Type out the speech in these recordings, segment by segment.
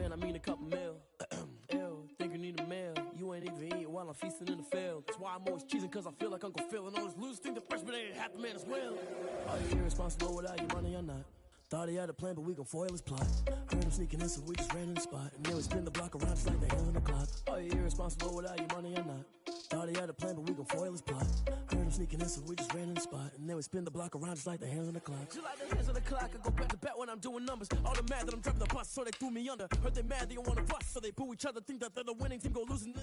man, I mean a couple mil. Ew, think you need a meal. You ain't even eating while I'm feasting in the field. That's why I'm always cheesing, cause I feel like Uncle Phil. And all this loose think the freshman ain't half the man as well. Are you irresponsible without your money or not? Thought he had a plan, but we gon' foil his plot. Heard him sneaking in, so we just ran in the spot. And then we spin the block around just like the hands on the clock. Are you irresponsible without your money or not? Thought he had a plan, but we gon' foil his plot. Heard him sneaking in, so we just ran in the spot. And then we spin the block around just like the hands on the clock. Just like the hands on the clock, I go back to back when I'm doing numbers. All the mad that I'm dropping the bus, so they threw me under. Heard they mad, they don't wanna bust, so they boo each other. Think that they're the winning team, go losing.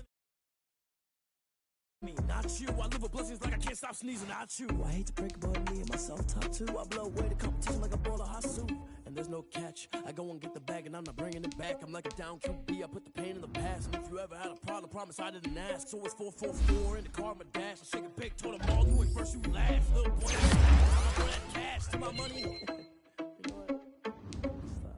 Me, not you. I live with blessings like I can't stop sneezing. Not you. I hate to break it, but me and myself top two. I blow away the competition like a ball of hot soup. And there's no catch. I go and get the bag and I'm not bringing it back. I'm like a down QB. I put the pain in the past. And if you ever had a problem, promise I didn't ask. So it's 4-4-4 in the car, my dash. I shake a big, told them all you went first, you last. Little boy, I'm for that cash to my money. You know what? Stop.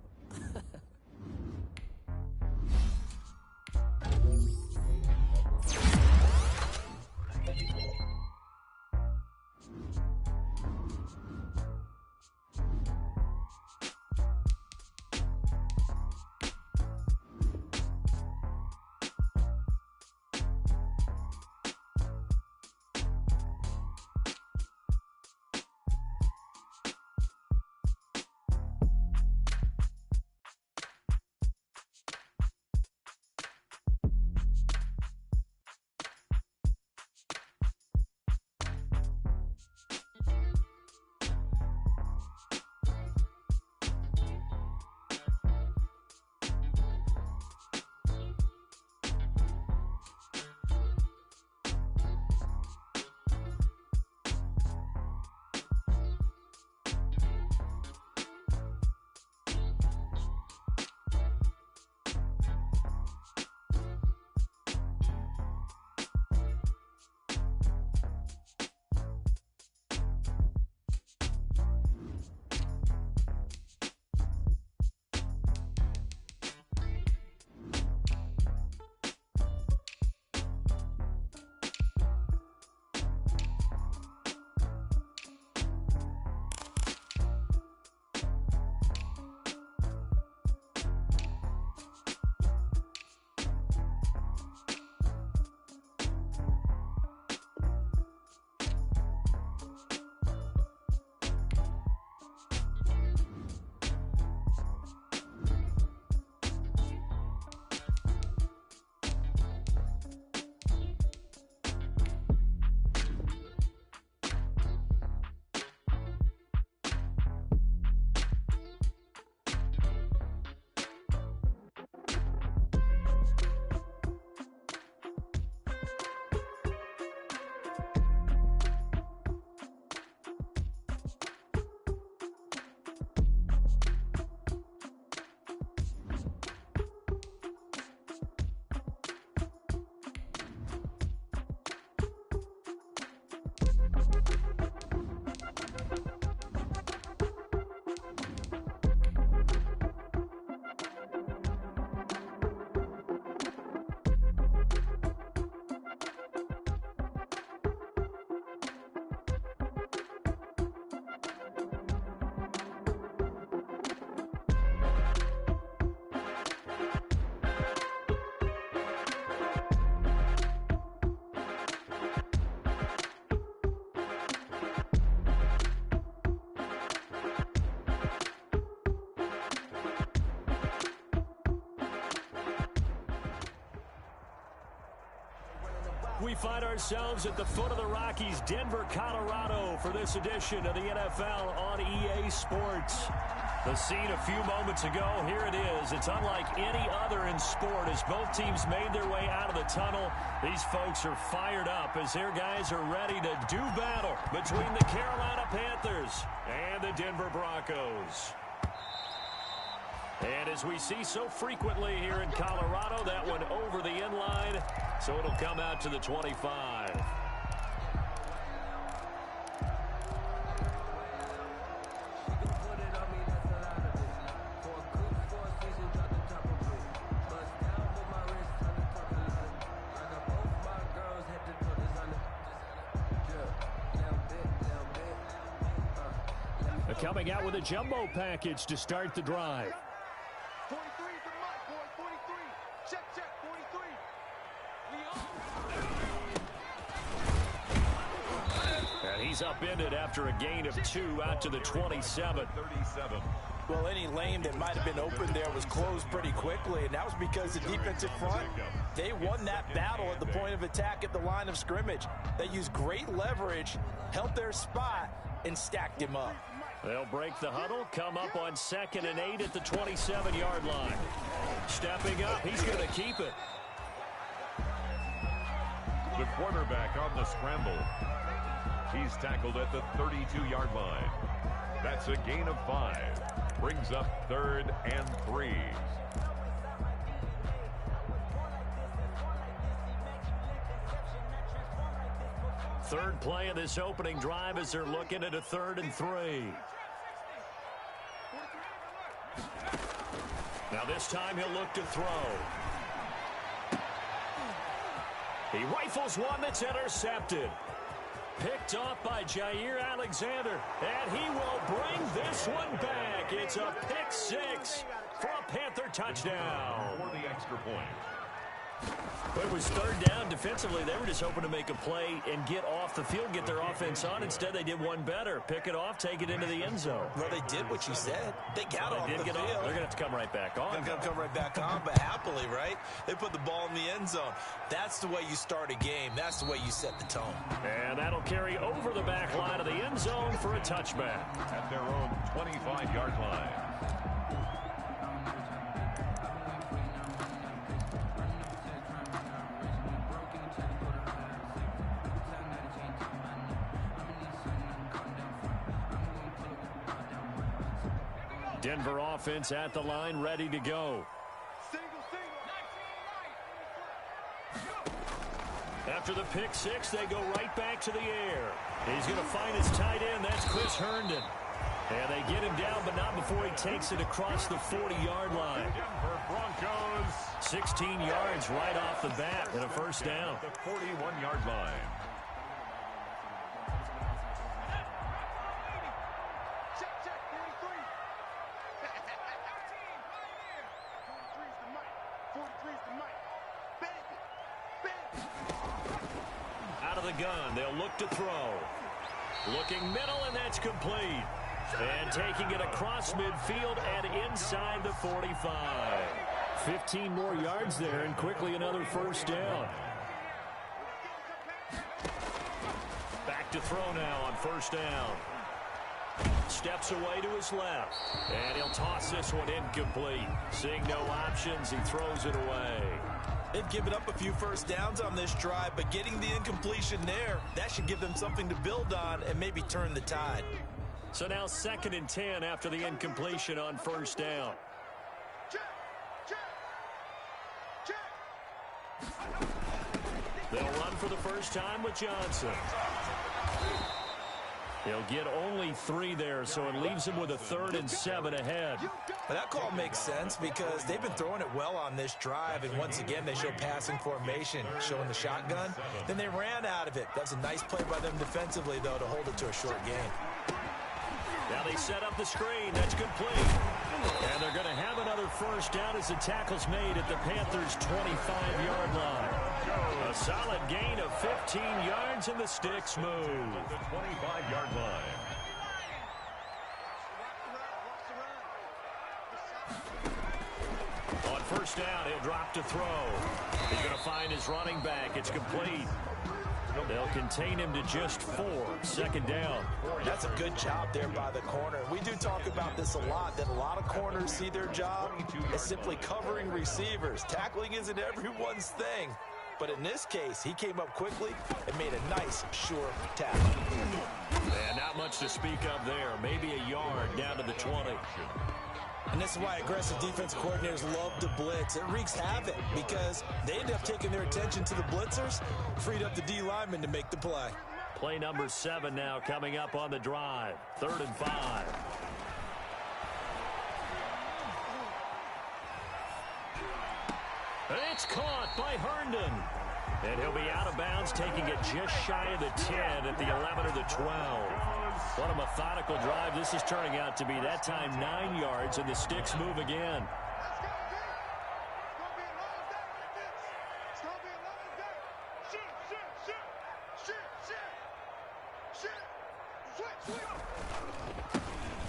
We find ourselves at the foot of the Rockies, Denver, Colorado, for this edition of the NFL on EA Sports. The scene a few moments ago, here it is. It's unlike any other in sport as both teams made their way out of the tunnel. These folks are fired up as their guys are ready to do battle between the Carolina Panthers and the Denver Broncos. And as we see so frequently here in Colorado, that one over the end line, so it'll come out to the 25. Coming out with a jumbo package to start the drive. And he's upended after a gain of 2 out to the 27. Well, any lane that might have been open there was closed pretty quickly, and that was because the defensive front, they won that battle at the point of attack at the line of scrimmage. They used great leverage, held their spot, and stacked him up. They'll break the huddle, come up on 2nd and 8 at the 27-yard line. Stepping up, he's going to keep it. The quarterback on the scramble. He's tackled at the 32-yard line. That's a gain of 5. Brings up 3rd and 3. Third play of this opening drive as they're looking at a 3rd and 3. Now this time he'll look to throw. He rifles one that's intercepted. Picked off by Jair Alexander, and he will bring this one back. It's a pick 6 for a Panther touchdown. For the extra point. It was 3rd down. Defensively, they were just hoping to make a play and get off the field, get their offense on. Instead, they did one better. Pick it off, take it into the end zone. Well, they did what you said. They got off the field. They're going to have to come right back on. They're going to come right back on, but happily, right? They put the ball in the end zone. That's the way you start a game. That's the way you set the tone. And that'll carry over the back line of the end zone for a touchback. At their own 25-yard line. Denver offense at the line, ready to go. After the pick 6, they go right back to the air. He's going to find his tight end. That's Chris Herndon. And they get him down, but not before he takes it across the 40-yard line. Denver Broncos. 16 yards right off the bat and a first down. The 41-yard line. Out of the gun, they'll look to throw. Looking middle, and that's complete. And taking it across midfield and inside the 45. 15 more yards there, and quickly another first down. Back to throw now on first down. Steps away to his left. And he'll toss this one incomplete. Seeing no options, he throws it away. They've given up a few first downs on this drive, but getting the incompletion there, that should give them something to build on and maybe turn the tide. So now 2nd and 10 after the incompletion on first down. They'll run for the first time with Johnson. He'll get only 3 there, so it leaves him with a 3rd and 7 ahead. But that call makes sense because they've been throwing it well on this drive, and once again they show passing formation, showing the shotgun. Then they ran out of it. That's a nice play by them defensively, though, to hold it to a short game. Now they set up the screen. That's complete. And they're going to have another first down as the tackle's made at the Panthers' 25-yard line. A solid gain of 15 yards, and the sticks move. The 25-yard line. On first down, he'll drop to throw. He's going to find his running back. It's complete. They'll contain him to just 4. 2nd down. That's a good job there by the corner. We do talk about this a lot, that a lot of corners see their job as simply covering receivers. Tackling isn't everyone's thing. But in this case, he came up quickly and made a nice, sure tackle. And not much to speak of there. Maybe a yard down to the 20. And this is why aggressive defense coordinators love to blitz. It wreaks havoc because they end up taking their attention to the blitzers, freed up the D lineman to make the play. Play number 7 now coming up on the drive. 3rd and 5. And it's caught by Herndon. And he'll be out of bounds, taking it just shy of the 10 at the 11 or the 12. What a methodical drive this is turning out to be. That time 9 yards, and the sticks move again.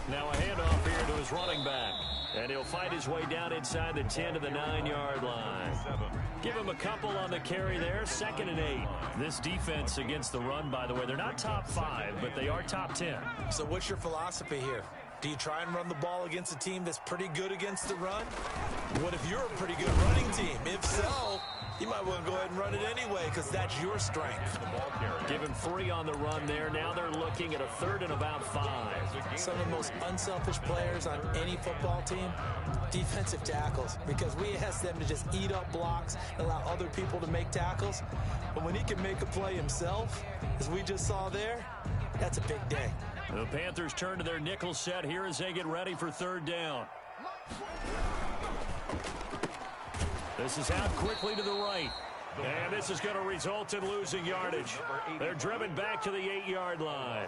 Now a handoff here to his running back. And he'll fight his way down inside the 10 to the 9-yard line. Give him a couple on the carry there. 2nd and 8. This defense against the run, by the way, they're not top 5, but they are top 10. So what's your philosophy here? Do you try and run the ball against a team that's pretty good against the run? What if you're a pretty good running team? If so, you might want to go ahead and run it anyway because that's your strength. Give him 3 on the run there. Now they're looking at a 3rd and about 5. Some of the most unselfish players on any football team, defensive tackles, because we ask them to just eat up blocks and allow other people to make tackles. But when he can make a play himself, as we just saw there, that's a big day. The Panthers turn to their nickel set here as they get ready for 3rd down. This is out quickly to the right. And this is going to result in losing yardage. They're driven back to the 8-yard line.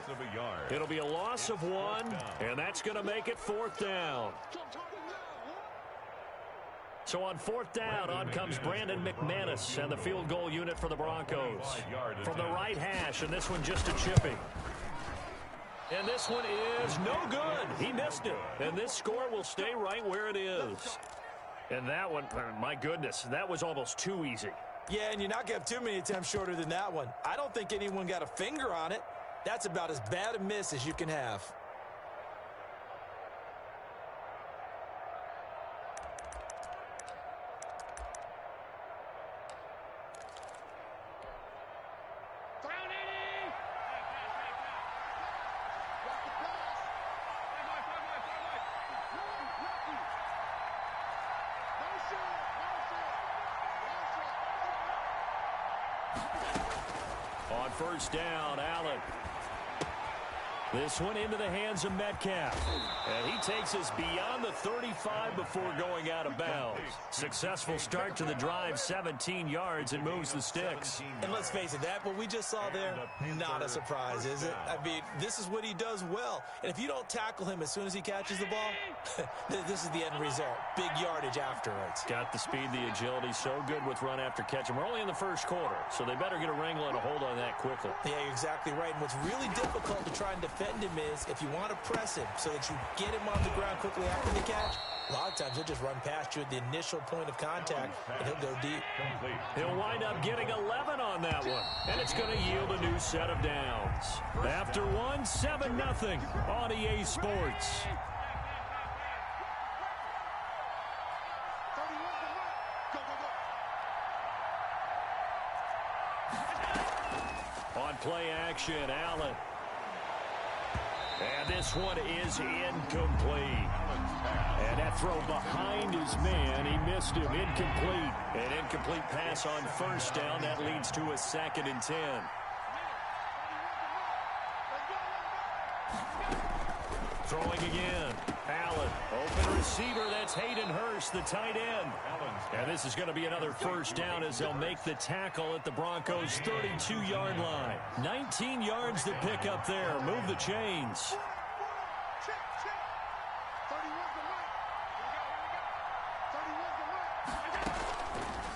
It'll be a loss of 1, and that's going to make it 4th down. So on 4th down, on comes Brandon McManus and the field goal unit for the Broncos. From the right hash, and this one just a chipping. And this one is no good. He missed it. And this score will stay right where it is. And that one, my goodness, that was almost too easy. Yeah, and you're not going to have too many attempts shorter than that one. I don't think anyone got a finger on it. That's about as bad a miss as you can have. On 1st down, Allen. This one into the hands of Metcalf. And he takes us beyond the 35 before going out of bounds. Successful start to the drive, 17 yards, and moves the sticks. And let's face it, that what we just saw there, not a surprise, is it? I mean, this is what he does well. And if you don't tackle him as soon as he catches the ball, this is the end result. Big yardage afterwards. Got the speed, the agility, so good with run after catch. And we're only in the 1st quarter, so they better get a wrangle and a hold on that quickly. Yeah, you're exactly right. And what's really difficult to try and defend him is if you want to press him so that you get him on the ground quickly after the catch, a lot of times he'll just run past you at the initial point of contact, and he'll go deep. He'll wind up getting 11 on that one, and it's going to yield a new set of downs. After 1, 7-0 on EA Sports. On play action, Allen. And this one is incomplete. And that throw behind his man, he missed him. Incomplete. An incomplete pass on 1st down. That leads to a 2nd and 10. Throwing again. Allen, open receiver. That's Hayden Hurst, the tight end. And this is going to be another 1st down as they'll make the tackle at the Broncos' 32-yard line. 19 yards to pick up there. Move the chains.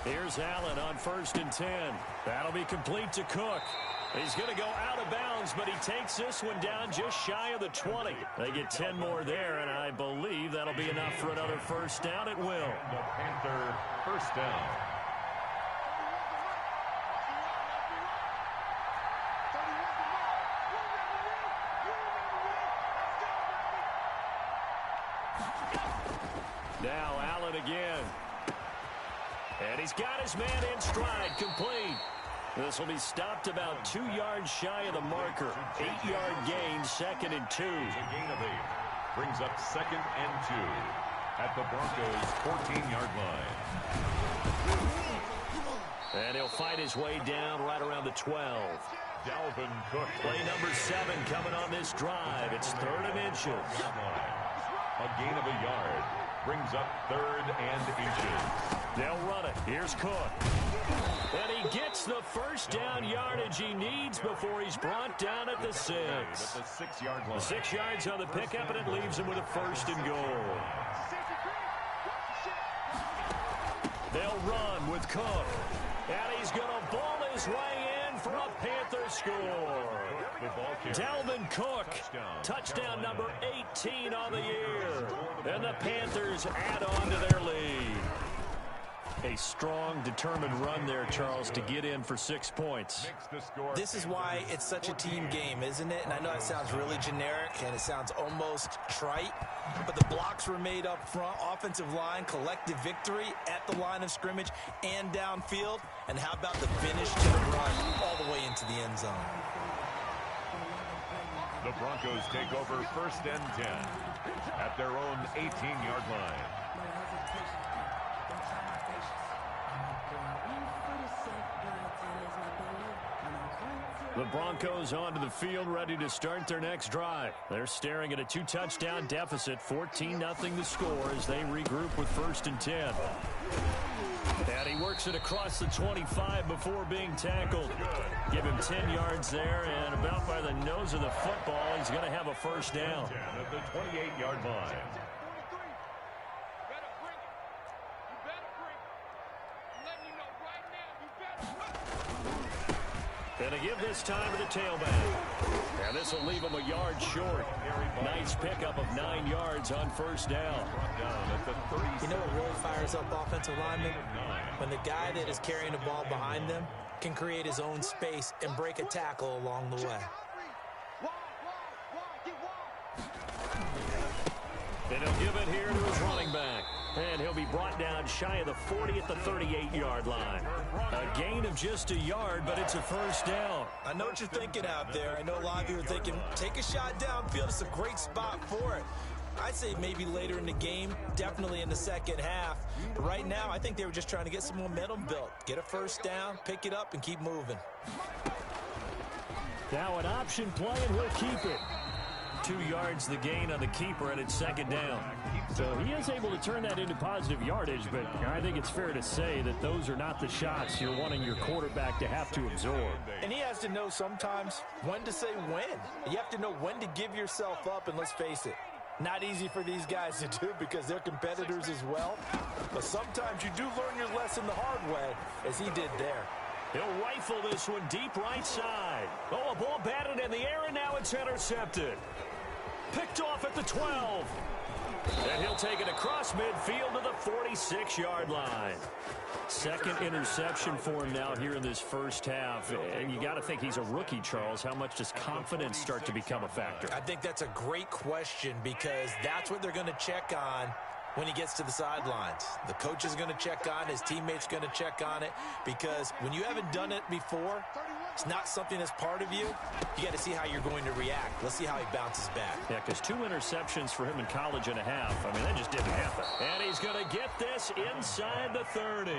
Here's Allen on 1st and 10. That'll be complete to Cook. He's going to go out of bounds, but he takes this one down just shy of the 20. They get 10 more there, and I believe that'll be enough for another 1st down. It will. The Panther 1st down. Now Allen again. And he's got his man in stride, complete. This will be stopped about 2 yards shy of the marker. 8-yard gain, 2nd and 2. A gain of 8. Brings up 2nd and 2 at the Broncos' 14-yard line. And he'll fight his way down right around the 12. Dalvin Cook. Play number 7 coming on this drive. It's 3rd and inches. A gain of a yard. Brings up 3rd and inches. They'll run it. Here's Cook. And he gets the 1st down yardage he needs before he's brought down at the 6. At the 6-yard line. 6 yards on the pickup, and it leaves him with a 1st and goal. They'll run with Cook. And he's going to ball his way in for a Panther score. Dalvin Cook, touchdown number 18 on the year. And the Panthers add on to their lead. A strong, determined run there, Charles, to get in for 6 points. This is why it's such a team game, isn't it? And I know it sounds really generic and it sounds almost trite, but the blocks were made up front, offensive line, collective victory at the line of scrimmage and downfield. And how about the finish to the run all the way into the end zone? The Broncos take over 1st and 10 at their own 18-yard line. The Broncos onto the field, ready to start their next drive. They're staring at a 2-touchdown deficit, 14-0 the score as they regroup with 1st and 10. And he works it across the 25 before being tackled. Give him 10 yards there, and about by the nose of the football, he's going to have a 1st down. At the 28-yard line. And to give this time to the tailback. And this will leave him a yard short. Nice pickup of 9 yards on 1st down. You know what really fires up offensive linemen? When the guy that is carrying the ball behind them can create his own space and break a tackle along the way. And he'll give it here to his running back. And he'll be brought down shy of the 40 at the 38-yard line. A gain of just a yard, but it's a 1st down. I know what you're thinking out there. I know a lot of you are thinking, take a shot downfield. It's a great spot for it. I'd say maybe later in the game, definitely in the second half. But right now, I think they were just trying to get some momentum built. Get a 1st down, pick it up, and keep moving. Now an option play, and he'll keep it. 2 yards the gain on the keeper, and it's 2nd down. So he is able to turn that into positive yardage, but I think it's fair to say that those are not the shots you're wanting your quarterback to have to absorb. And he has to know sometimes when to say when. You have to know when to give yourself up, and let's face it, not easy for these guys to do because they're competitors as well. But sometimes you do learn your lesson the hard way, as he did there. He'll rifle this one deep right side. Oh, a ball batted in the air, and now it's intercepted. Picked off at the 12. And he'll take it across midfield to the 46-yard line. 2nd interception for him now here in this 1st half. And you got to think he's a rookie, Charles. How much does confidence start to become a factor? I think that's a great question because that's what they're going to check on when he gets to the sidelines. The coach is going to check on, his teammates going to check on it, because when you haven't done it before, it's not something that's part of you. You got to see how you're going to react. Let's see how he bounces back. Yeah, because 2 interceptions for him in college and a half. I mean, that just didn't happen. And he's going to get this inside the 30.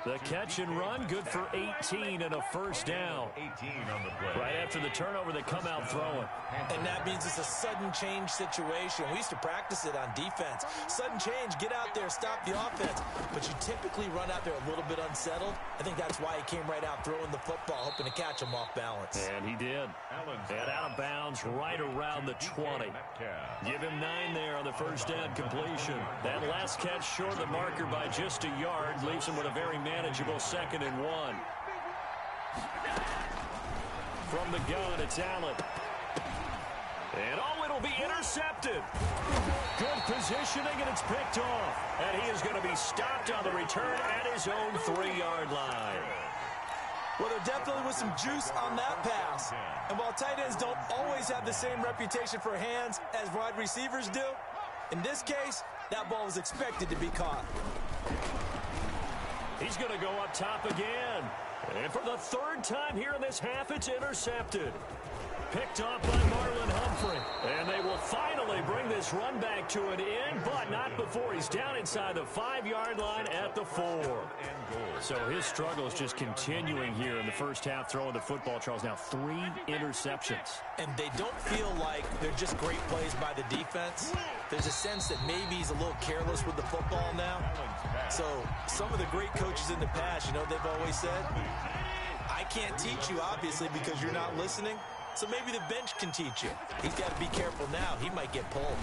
The catch and run, good for 18 and a 1st down. 18 on the play. Right after the turnover, they come out throwing. And that means it's a sudden change situation. We used to practice it on defense. Sudden change, get out there, stop the offense. But you typically run out there a little bit unsettled. I think that's why he came right out throwing the football, hoping to catch him off balance. And he did. And out of bounds right around the 20. Give him 9 there on the 1st down completion. That last catch short of the marker by just a yard leaves him with a very manageable 2nd and 1. From the gun, it's Allen. And it'll be intercepted. Good positioning, and it's picked off. And he is going to be stopped on the return at his own 3-yard line. Well, there definitely was some juice on that pass. And while tight ends don't always have the same reputation for hands as wide receivers do, in this case, that ball was expected to be caught. He's going to go up top again. And for the 3rd time here in this half, it's intercepted. Picked off by Marlon Humphrey. And they will finally bring this run back to an end, but not before he's down inside the 5-yard line at the 4. So his struggle is just continuing here in the 1st half, throwing the football, Charles. Now 3 interceptions. And they don't feel like they're just great plays by the defense. There's a sense that maybe he's a little careless with the football now. So some of the great coaches in the past, you know, they've always said, I can't teach you, obviously, because you're not listening. So maybe the bench can teach you. He's got to be careful now. He might get pulled.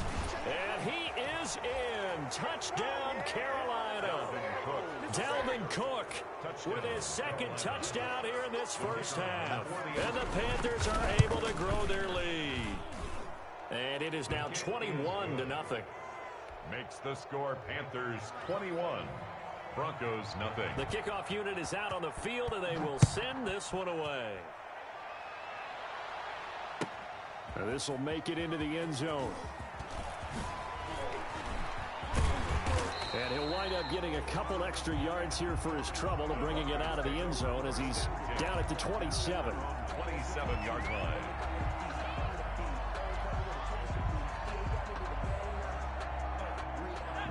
And he is in. Touchdown, Carolina. Dalvin Dalvin Cook with his second touchdown here in this first half. And the Panthers are able to grow their lead. And it is now 21-0. Makes the score Panthers 21, Broncos nothing. The kickoff unit is out on the field, and they will send this one away. This will make it into the end zone. And he'll wind up getting a couple extra yards here for his trouble and bringing it out of the end zone as he's down at the 27. 27-yard line.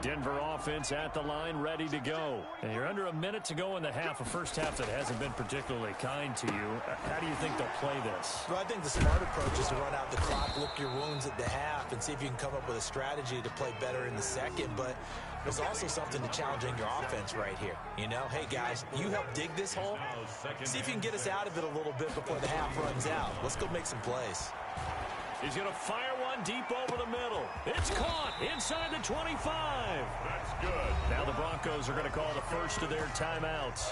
Denver offense at the line, ready to go. And you're under a minute to go in the half, a first half that hasn't been particularly kind to you. How do you think they'll play this? Well, I think the smart approach is to run out the clock, lick your wounds at the half, and see if you can come up with a strategy to play better in the second. But there's also something to challenging your offense right here. You know, hey, guys, you help dig this hole. See if you can get us out of it a little bit before the half runs out. Let's go make some plays. He's going to fire one deep over the middle. It's caught inside the 25. That's good. Now the Broncos are going to call the first of their timeouts,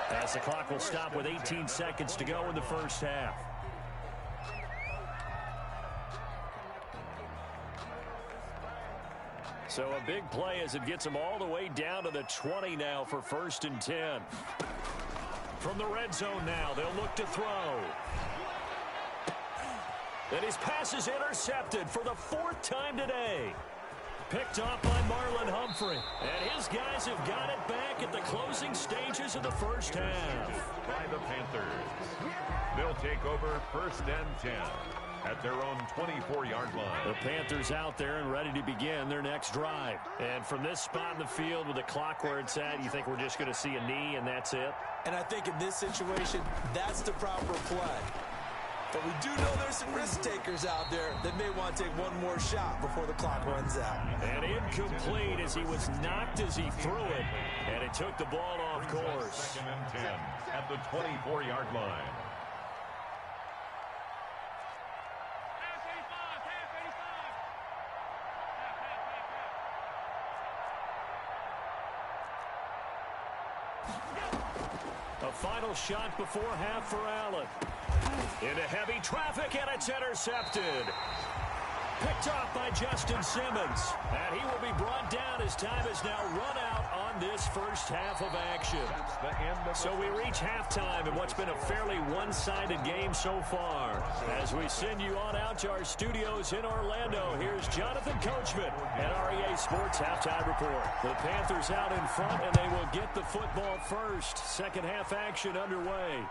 as the clock will stop with 18 seconds to go in the first half. So a big play as it gets them all the way down to the 20 now for 1st and 10. From the red zone now, they'll look to throw. And his pass is intercepted for the 4th time today. Picked off by Marlon Humphrey. And his guys have got it back at the closing stages of the first half. By the Panthers. They'll take over 1st and 10 at their own 24-yard line. The Panthers out there and ready to begin their next drive. And from this spot in the field with the clock where it's at, you think we're just going to see a knee and that's it? And I think in this situation, that's the proper play. But we do know there's some risk takers out there that may want to take one more shot before the clock runs out. And incomplete as he was knocked as he threw it. And it took the ball off course. 2nd and 10 at the 24-yard line. A final shot before half for Allen. Into heavy traffic, and it's intercepted. Picked off by Justin Simmons. And he will be brought down as time is now run out on this first half of action. That's the end of So we reach halftime in what's been a fairly one-sided game so far. As we send you on out to our studios in Orlando, here's Jonathan Coachman at REA Sports Halftime Report. The Panthers out in front, and they will get the football first. Second half action underway.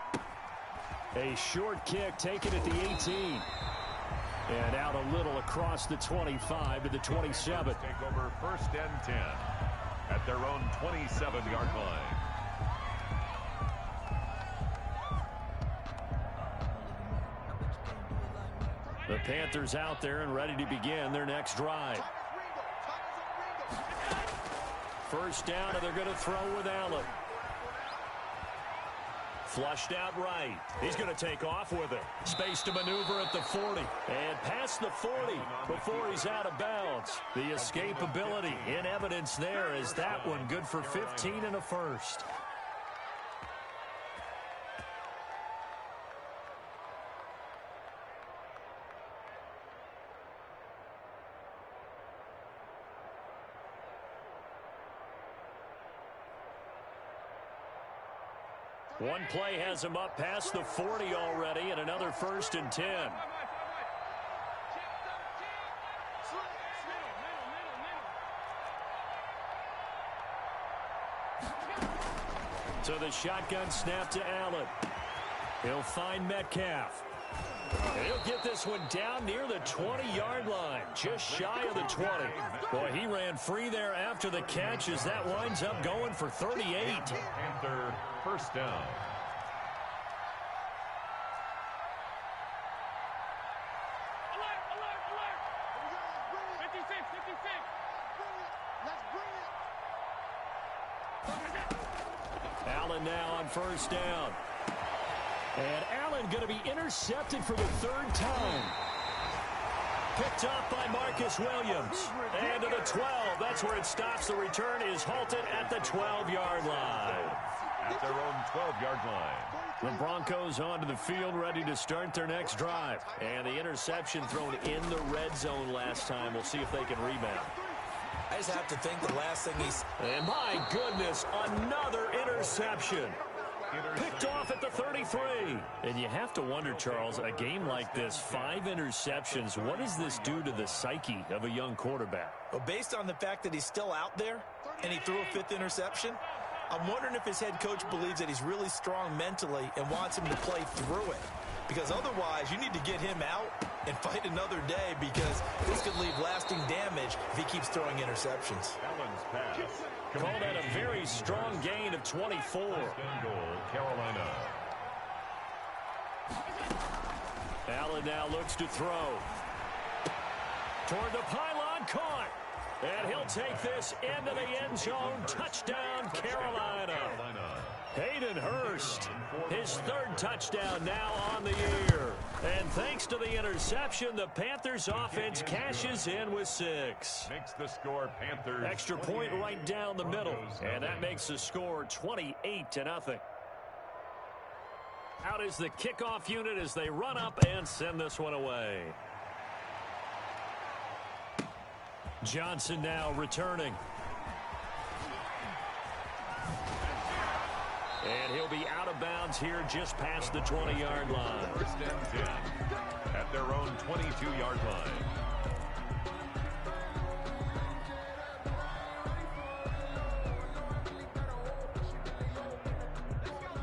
A short kick taken at the 18. And out a little across the 25 to the 27. Take over 1st and 10 at their own 27-yard line. The Panthers out there and ready to begin their next drive. First down, and they're going to throw with Allen. Flushed out right. He's going to take off with it. Space to maneuver at the 40. And past the 40 before he's out of bounds. The escapability in evidence there is that one good for 15 and a first. One play has him up past the 40 already, and another 1st and 10. So the shotgun snap to Allen. He'll find Metcalf. And he'll get this one down near the 20-yard line, just shy of the 20. Boy, he ran free there after the catch as that winds up going for 38. Panther first down. Allen now on first down. And Allen going to be intercepted for the 3rd time. Picked off by Marcus Williams. And to the 12. That's where it stops. The return is halted at the 12-yard line. their own 12-yard line. The Broncos onto the field, ready to start their next drive. And the interception thrown in the red zone last time. We'll see if they can rebound. I just have to think the last thing he's... And my goodness, another interception. Picked off at the 33. And you have to wonder, Charles, a game like this, 5 interceptions, what does this do to the psyche of a young quarterback? Well, based on the fact that he's still out there and he threw a 5th interception, I'm wondering if his head coach believes that he's really strong mentally and wants him to play through it. Because otherwise, you need to get him out and fight another day, because this could leave lasting damage if he keeps throwing interceptions. Allen's pass. Call that a very strong gain of 24. Goal, Carolina. Allen now looks to throw. Toward the pylon, caught. And he'll take this into the end zone. Touchdown, Carolina. Hayden Hurst, his 3rd touchdown now on the year. And thanks to the interception, the Panthers offense cashes in with 6. Makes the score Panthers. Extra point right down the middle. And that makes the score 28-0. Out is the kickoff unit as they run up and send this one away. Johnson now returning. And he'll be out of bounds here just past the 20-yard line. 1st and 10 at their own 22-yard line.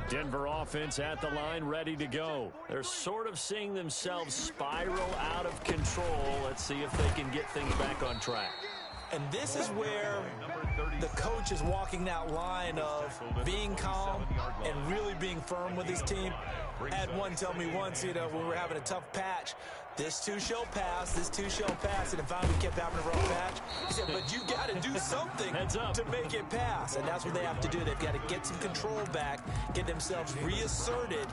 Denver offense at the line, ready to go. They're sort of seeing themselves spiral out of control. Let's see if they can get things back on track. And this is where the coach is walking that line of being calm and really being firm with his team. I had one tell me once, when we were having a tough patch, this too shall pass, this too shall pass, and finally we kept having a rough patch. He said, but you got to do something to make it pass, and that's what they have to do. They've got to get some control back, get themselves reasserted,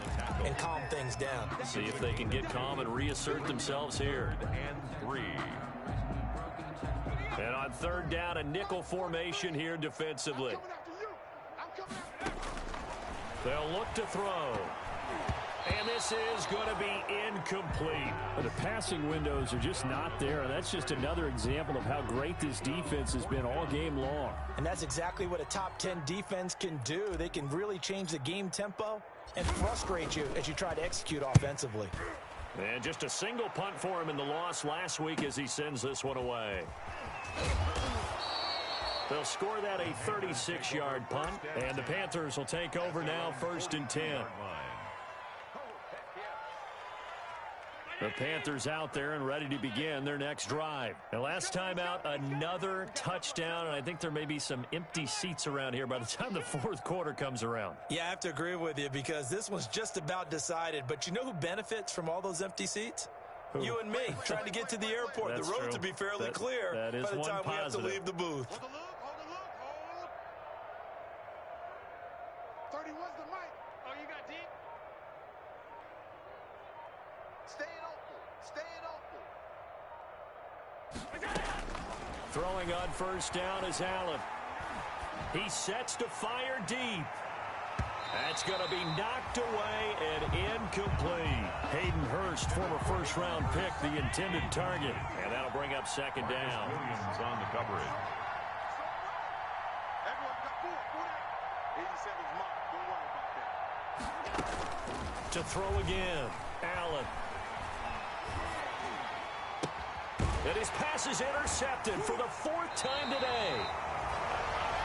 and calm things down. See if they can get calm and reassert themselves here. 3rd and 3. And on 3rd down, a nickel formation here defensively. They'll look to throw. And this is going to be incomplete. The passing windows are just not there. That's just another example of how great this defense has been all game long. And that's exactly what a top 10 defense can do. They can really change the game tempo and frustrate you as you try to execute offensively. And just a single punt for him in the loss last week as he sends this one away. They'll score that a 36-yard punt, and the Panthers will take over now 1st and 10. The Panthers out there and ready to begin their next drive. And last time out, another touchdown, and I think there may be some empty seats around here by the time the 4th quarter comes around. Yeah, I have to agree with you, because this one's just about decided. But you know who benefits from all those empty seats? Who? You and me, trying to get to the airport. The roads will be fairly clear by the time we have to leave the booth. 31's the mic. Oh, you got deep? Stay open. Throwing on 1st down is Allen. He sets to fire deep. That's going to be knocked away and incomplete. Hayden Hurst, former 1st-round pick, the intended target. And that'll bring up 2nd down. Williams on the coverage. To throw again, Allen. And his pass is intercepted for the 4th time today.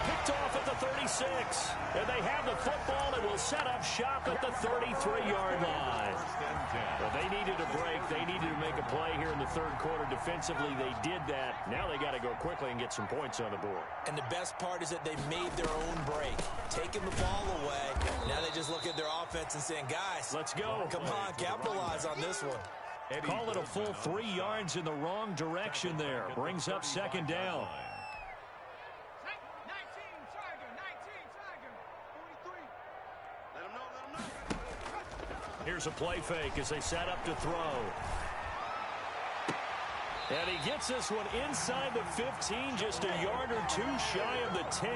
Picked off at the 36. And they have the football and will set up shop at the 33-yard line. Well, they needed a break. They needed to make a play here in the 3rd quarter. Defensively, they did that. Now they got to go quickly and get some points on the board. And the best part is that they made their own break, taking the ball away. Now they just look at their offense and saying, guys, let's go. Come on, capitalize on this one. Call it a full 3 yards in the wrong direction there. Brings up 2nd down. Here's a play fake as they set up to throw. And he gets this one inside the 15, just a yard or two shy of the 10.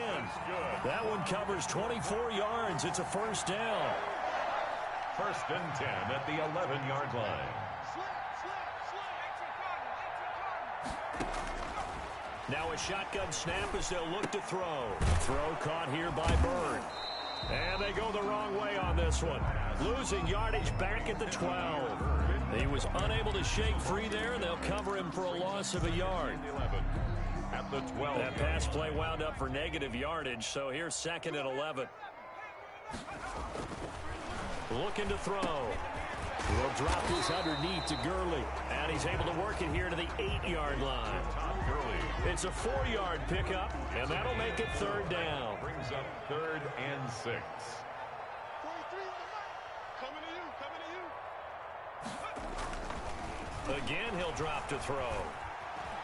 That one covers 24 yards. It's a first down. First and 10 at the 11-yard line. Now a shotgun snap as they'll look to throw. Throw caught here by Bird. And they go the wrong way on this one. Losing yardage back at the 12. He was unable to shake free there, and they'll cover him for a loss of a yard. At the 12. That pass play wound up for negative yardage, so here's second and 11. Looking to throw. Will drop this underneath to Gurley. And he's able to work it here to the 8-yard line. It's a 4-yard pickup, and that'll make it third down. Brings up third and 6. 43 coming to you. Again, he'll drop to throw.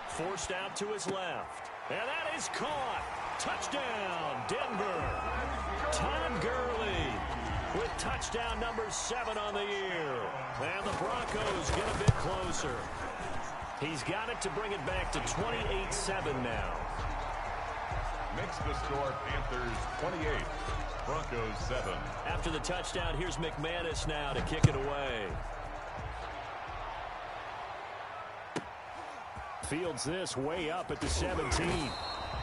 Forced out to his left. And that is caught. Touchdown, Denver. Todd Gurley with touchdown number 7 on the year. And the Broncos get a bit closer. He's got it to bring it back to 28-7 now. Makes the score Panthers 28, Broncos 7. After the touchdown, here's McManus now to kick it away. Fields this way up at the 17.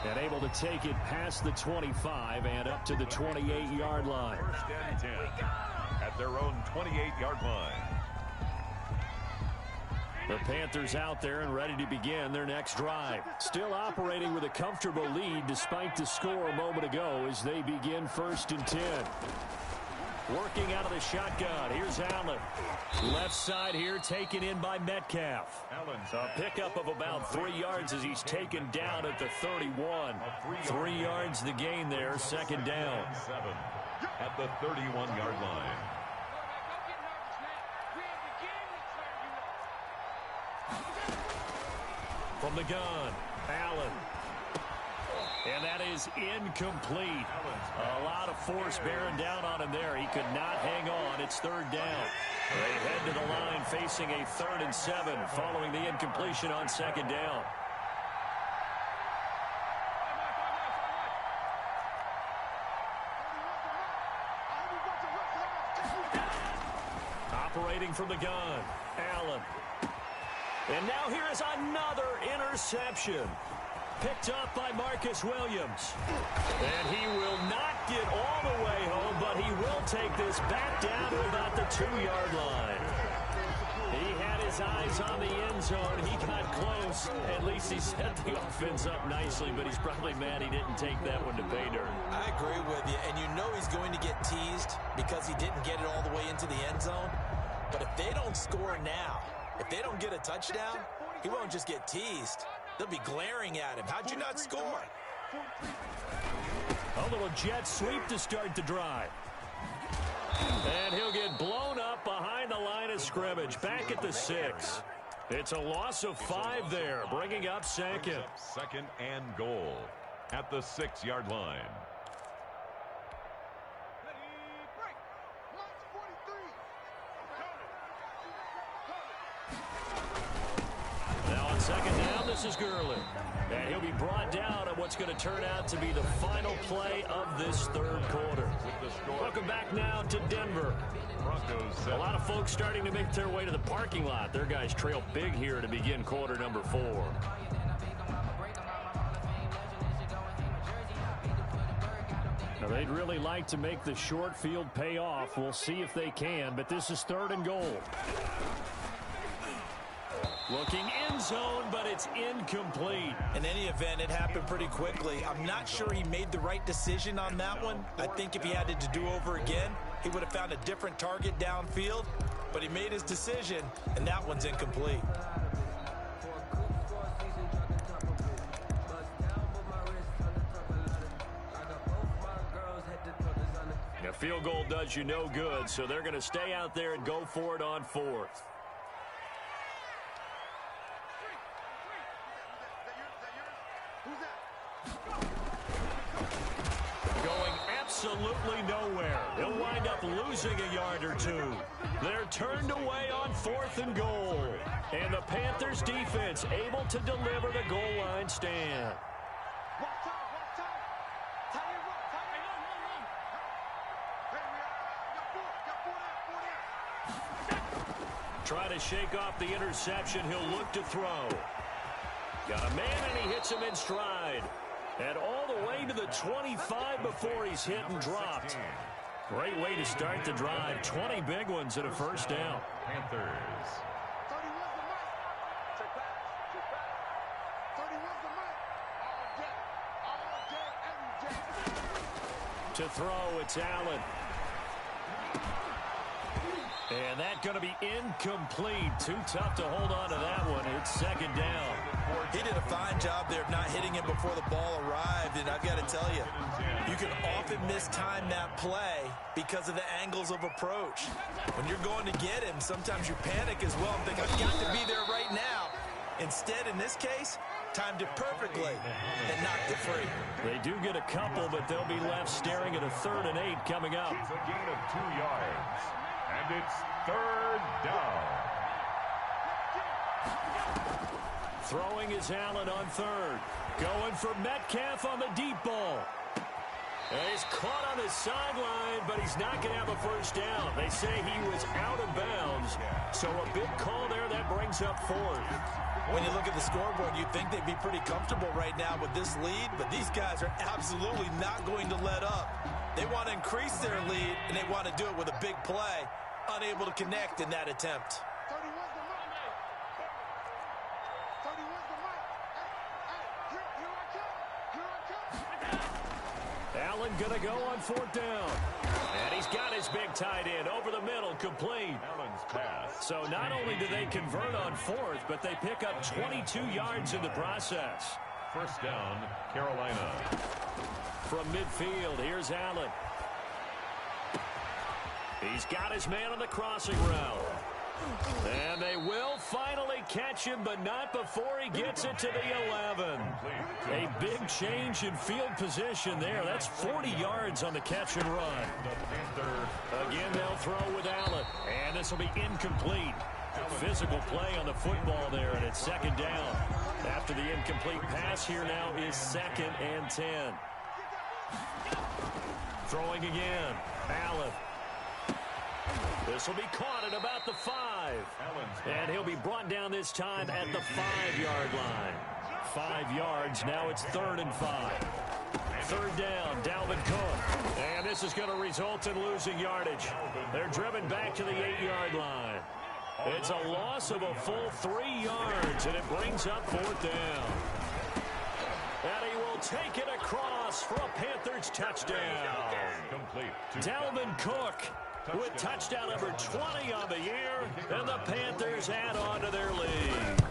And able to take it past the 25 and up to the 28-yard line. First and 10 at their own 28-yard line. The Panthers out there and ready to begin their next drive. Still operating with a comfortable lead despite the score a moment ago as they begin first and 10. Working out of the shotgun. Here's Allen. Left side here taken in by Metcalf. Allen's a pickup of about 3 yards as he's taken down at the 31. 3 yards the gain there, second down. 7 at the 31-yard line. From the gun, Allen. And that is incomplete. A lot of force bearing down on him there. He could not hang on. It's third down. They head to the line facing a 3rd and 7 following the incompletion on second down. Operating from the gun, Allen. And now here is another interception. Picked up by Marcus Williams. And he will not get all the way home, but he will take this back down to about the 2-yard line. He had his eyes on the end zone. He got close. At least he set the offense up nicely, but he's probably mad he didn't take that one to pay dirt. I agree with you, and you know he's going to get teased because he didn't get it all the way into the end zone. But if they don't score now, if they don't get a touchdown, he won't just get teased. They'll be glaring at him. How'd you not score? A little jet sweep to start the drive. And he'll get blown up behind the line of scrimmage. Back at the 6. It's a loss of 5 there, bringing up second. Second and goal at the 6-yard line. Now on second down, this is Gurley. And he'll be brought down on what's going to turn out to be the final play of this third quarter. Welcome back now to Denver. Broncos. A lot of folks starting to make their way to the parking lot. Their guys trail big here to begin quarter number 4. Now they'd really like to make the short field pay off. We'll see if they can, but this is 3rd and goal. Looking end zone, but it's incomplete. In any event, it happened pretty quickly. I'm not sure he made the right decision on that one. I think if he had it to do over again, he would have found a different target downfield. But he made his decision, and that one's incomplete. A field goal does you no good, so they're going to stay out there and go for it on 4th. Absolutely absolutely nowhere. He'll wind up losing a yard or two. They're turned away on 4th and goal. And the Panthers defense able to deliver the goal line stand. Trying to shake off the interception. He'll look to throw. Got a man, and he hits him in stride. And all the way to the 25 before he's hit and dropped. Great way to start the drive. 20 big ones and a first down. Panthers. To throw, it's Allen. And that's going to be incomplete. Too tough to hold on to that one. It's second down. He did a fine job there of not hitting him before the ball arrived, and I've got to tell you, you can often mistime that play because of the angles of approach. When you're going to get him, sometimes you panic as well and think, I've got to be there right now. Instead, in this case, timed it perfectly and knocked it free. They do get a couple, but they'll be left staring at a 3rd and 8 coming up. It's a gain of 2 yards, and it's 3rd down. Throwing is Allen on 3rd. Going for Metcalf on the deep ball. And he's caught on the sideline, but he's not going to have a first down. They say he was out of bounds. So a big call there that brings up 4th. When you look at the scoreboard, you'd think they'd be pretty comfortable right now with this lead, but these guys are absolutely not going to let up. They want to increase their lead, and they want to do it with a big play, unable to connect in that attempt. Allen going to go on 4th down. And he's got his big tight end over the middle, complete. Allen's pass. So not only do they convert on 4th, but they pick up 22 yards in the process. First down, Carolina. From midfield, here's Allen. He's got his man on the crossing route. And they will finally catch him, but not before he gets it to the 11. A big change in field position there. That's 40 yards on the catch and run. Again, they'll throw with Allen. And this will be incomplete. Physical play on the football there, and it's second down. After the incomplete pass, here now is 2nd and 10. Throwing again. Allen. This will be caught at about the 5. And he'll be brought down this time at the 5-yard line. 5 yards. Now it's 3rd and 5. 3rd down, Dalvin Cook. And this is going to result in losing yardage. They're driven back to the 8-yard line. It's a loss of a full 3 yards, and it brings up 4th down. And he will take it across for a Panthers touchdown. Complete. Dalvin Cook with touchdown number 20 on the year, and the Panthers add on to their lead.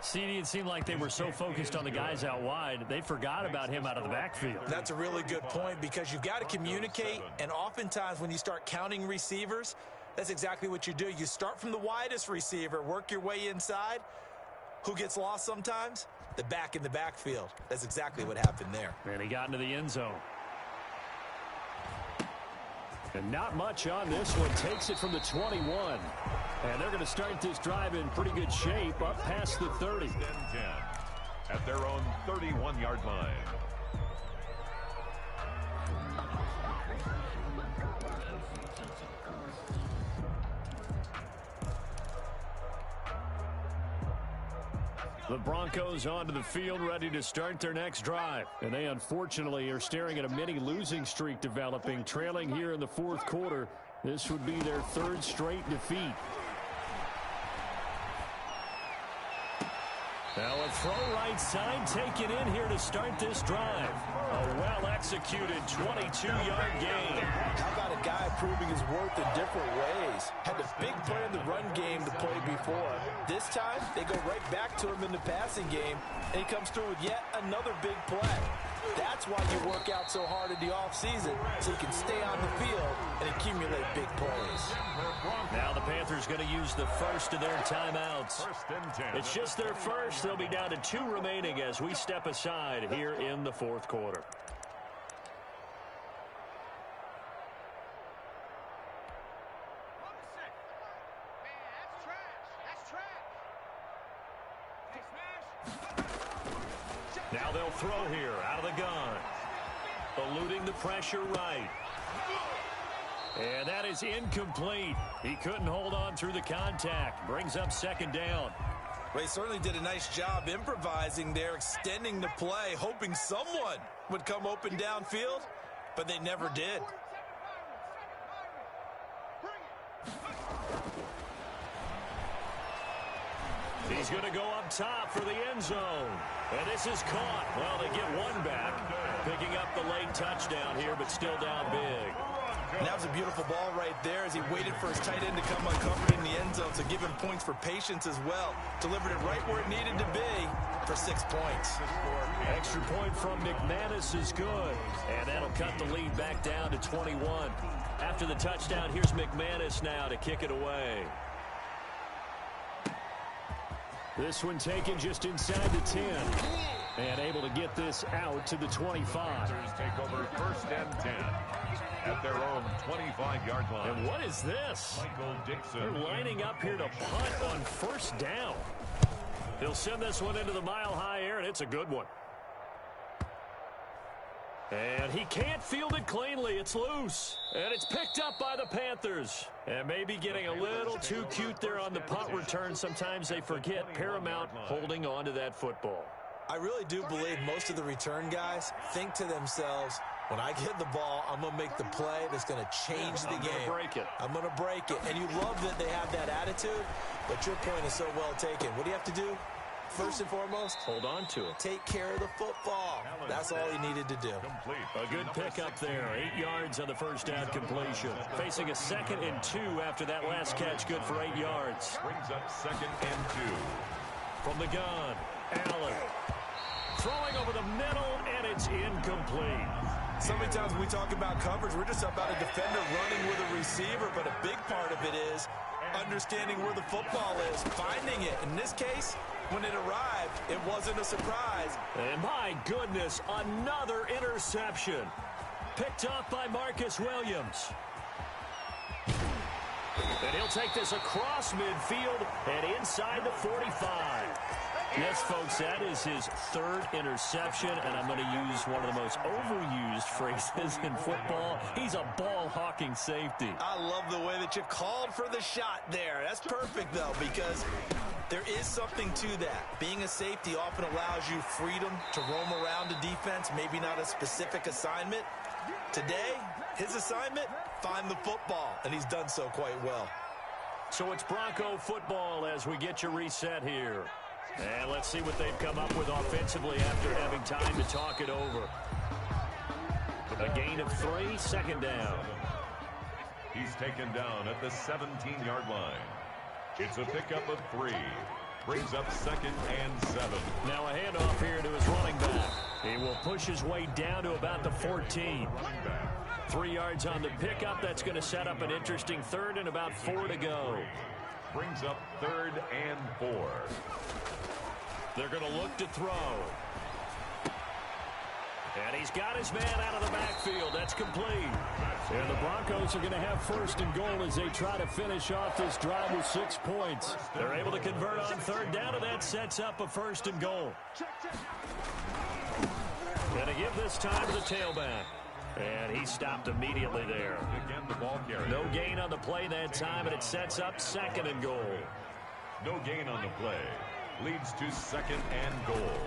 CD, it seemed like they were so focused on the guys out wide, they forgot about him out of the backfield. That's a really good point, because you've got to communicate, and oftentimes when you start counting receivers, that's exactly what you do. You start from the widest receiver, work your way inside. Who gets lost sometimes? The back in the backfield. That's exactly what happened there. And he got into the end zone. And not much on this one. Takes it from the 21. And they're going to start this drive in pretty good shape up past the 30. 10 at their own 31-yard line. The Broncos onto the field, ready to start their next drive. And they unfortunately are staring at a mini losing streak developing, trailing here in the 4th quarter. This would be their 3rd straight defeat. Now a throw right side taken in here to start this drive. A well-executed 22-yard gain. How about a guy proving his worth in different ways? Had a big play in the run game to play before. This time, they go right back to him in the passing game, and he comes through with yet another big play. That's why you work out so hard in the offseason, so you can stay on the field and accumulate big plays. Now the Panthers going to use the first of their timeouts. It's just their first. They'll be down to 2 remaining as we step aside here in the 4th quarter. Now they'll throw here out of the gun. Eluding the pressure right. And that is incomplete. He couldn't hold on through the contact. Brings up second down. Well, he certainly did a nice job improvising there, extending the play, hoping someone would come open downfield, but they never did. He's going to go up top for the end zone. And this is caught. Well, they get one back. Picking up the late touchdown here, but still down big. And that was a beautiful ball right there as he waited for his tight end to come uncovered in the end zone, so give him points for patience as well. Delivered it right where it needed to be for 6 points. Extra point from McManus is good. And that'll cut the lead back down to 21. After the touchdown, here's McManus now to kick it away. This one taken just inside the 10. And able to get this out to the 25. Take over first and 10 at their own 25-yard line. And what is this? Michael Dixon. They're lining up here to punt on first down. He'll send this one into the mile-high air, and it's a good one. And he can't field it cleanly. It's loose. And it's picked up by the Panthers. And maybe getting a little too cute there on the punt return. Sometimes they forget paramount holding on to that football. I really do believe most of the return guys think to themselves, when I get the ball, I'm going to make the play that's going to change the game. I'm going to break it. And you love that they have that attitude, but your point is so well taken. What do you have to do? First and foremost, hold on to it. Take care of the football. That's all he needed to do. A good pickup there. 8 yards on the first down completion. Facing a 2nd and 2 after that last catch. Good for 8 yards. Brings up 2nd and 2. From the gun, Allen. Throwing over the middle, and it's incomplete. So many times when we talk about coverage, we're just about a defender running with a receiver, but a big part of it is understanding where the football is, finding it. In this case, when it arrived, it wasn't a surprise. And my goodness, another interception. Picked off by Marcus Williams. And he'll take this across midfield and inside the 45. Yes, folks, that is his 3rd interception, and I'm going to use one of the most overused phrases in football. He's a ball-hawking safety. I love the way that you called for the shot there. That's perfect, though, because there is something to that. Being a safety often allows you freedom to roam around a defense, maybe not a specific assignment. Today, his assignment, find the football, and he's done so quite well. So it's Bronco football as we get you reset here. And let's see what they've come up with offensively after having time to talk it over. A gain of 3, 2nd down. He's taken down at the 17-yard line. It's a pickup of 3. Brings up 2nd and 7. Now a handoff here to his running back. He will push his way down to about the 14. 3 yards on the pickup. That's going to set up an interesting 3rd and about 4 to go. Brings up 3rd and 4. They're going to look to throw. And he's got his man out of the backfield. That's complete. And the Broncos are going to have 1st and goal as they try to finish off this drive with 6 points. They're able to convert on 3rd down, and that sets up a 1st and goal. Going to give this time to the tailback. And he stopped immediately there. Again, the ball carrier. No gain on the play that time, and it sets up 2nd and goal. No gain on the play. Leads to 2nd and goal.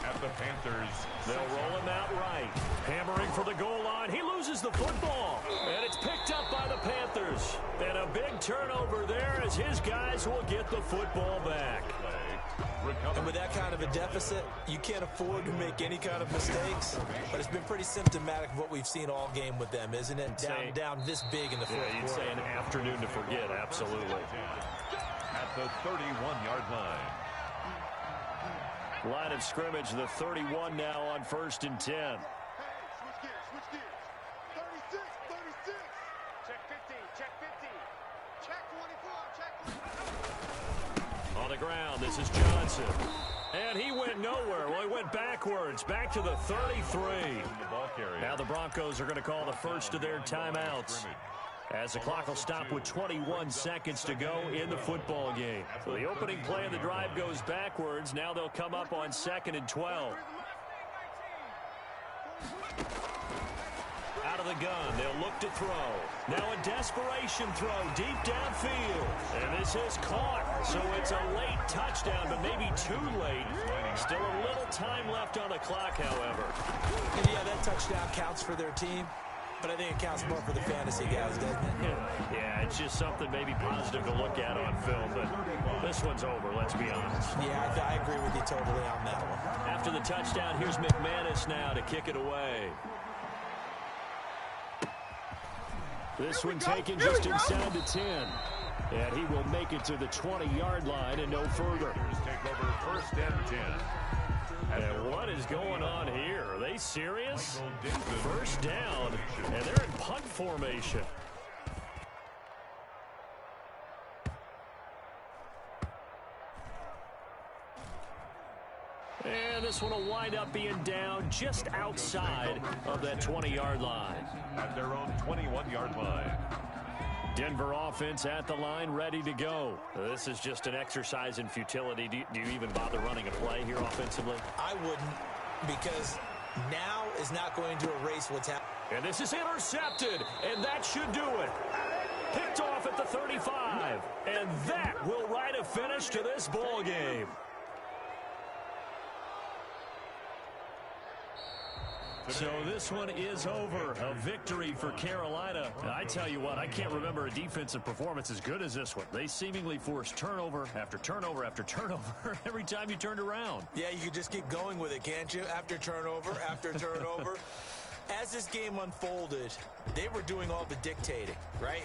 At the Panthers. They'll roll him out right. Hammering for the goal line. He loses the football. And it's picked up by the Panthers. And a big turnover there as his guys will get the football back. And with that kind of a deficit, you can't afford to make any kind of mistakes. But it's been pretty symptomatic of what we've seen all game with them, isn't it? Down this big in the fourth quarter. You'd say an afternoon to forget, absolutely. At the 31-yard line. Line of scrimmage, the 31 now on 1st and 10. Switch gears. 36. Check 15. Check 24. On the ground, this is Johnson. And he went nowhere. Well, he went backwards, back to the 33. Now the Broncos are going to call the first of their timeouts, as the clock will stop with 21 seconds to go in the football game. So the opening play of the drive goes backwards. Now they'll come up on 2nd and 12. Out of the gun, they'll look to throw. Now a desperation throw deep downfield. And this is caught, so it's a late touchdown, but maybe too late. Still a little time left on the clock, however. And yeah, that touchdown counts for their team, but I think it counts more for the fantasy guys, doesn't it? Yeah, it's just something maybe positive to look at on film, but this one's over, let's be honest. Yeah, I agree with you totally on that one. After the touchdown, here's McManus now to kick it away. This one taken just inside the 10. And he will make it to the 20-yard line and no further. Take over first and 10. And what is going on here? Are they serious? First down, and they're in punt formation. And this one will wind up being down just outside of that 20-yard line. At their own 21-yard line. Denver offense at the line, ready to go. This is just an exercise in futility. Do you even bother running a play here offensively? I wouldn't, because now is not going to erase what's happening. And this is intercepted, and that should do it. Picked off at the 35, and that will write a finish to this ball game. So this one is over. A victory for Carolina. I tell you what, I can't remember a defensive performance as good as this one. They seemingly forced turnover after turnover after turnover every time you turned around. Yeah, you can just keep going with it, can't you? After turnover, after turnover. As this game unfolded, they were doing all the dictating, right?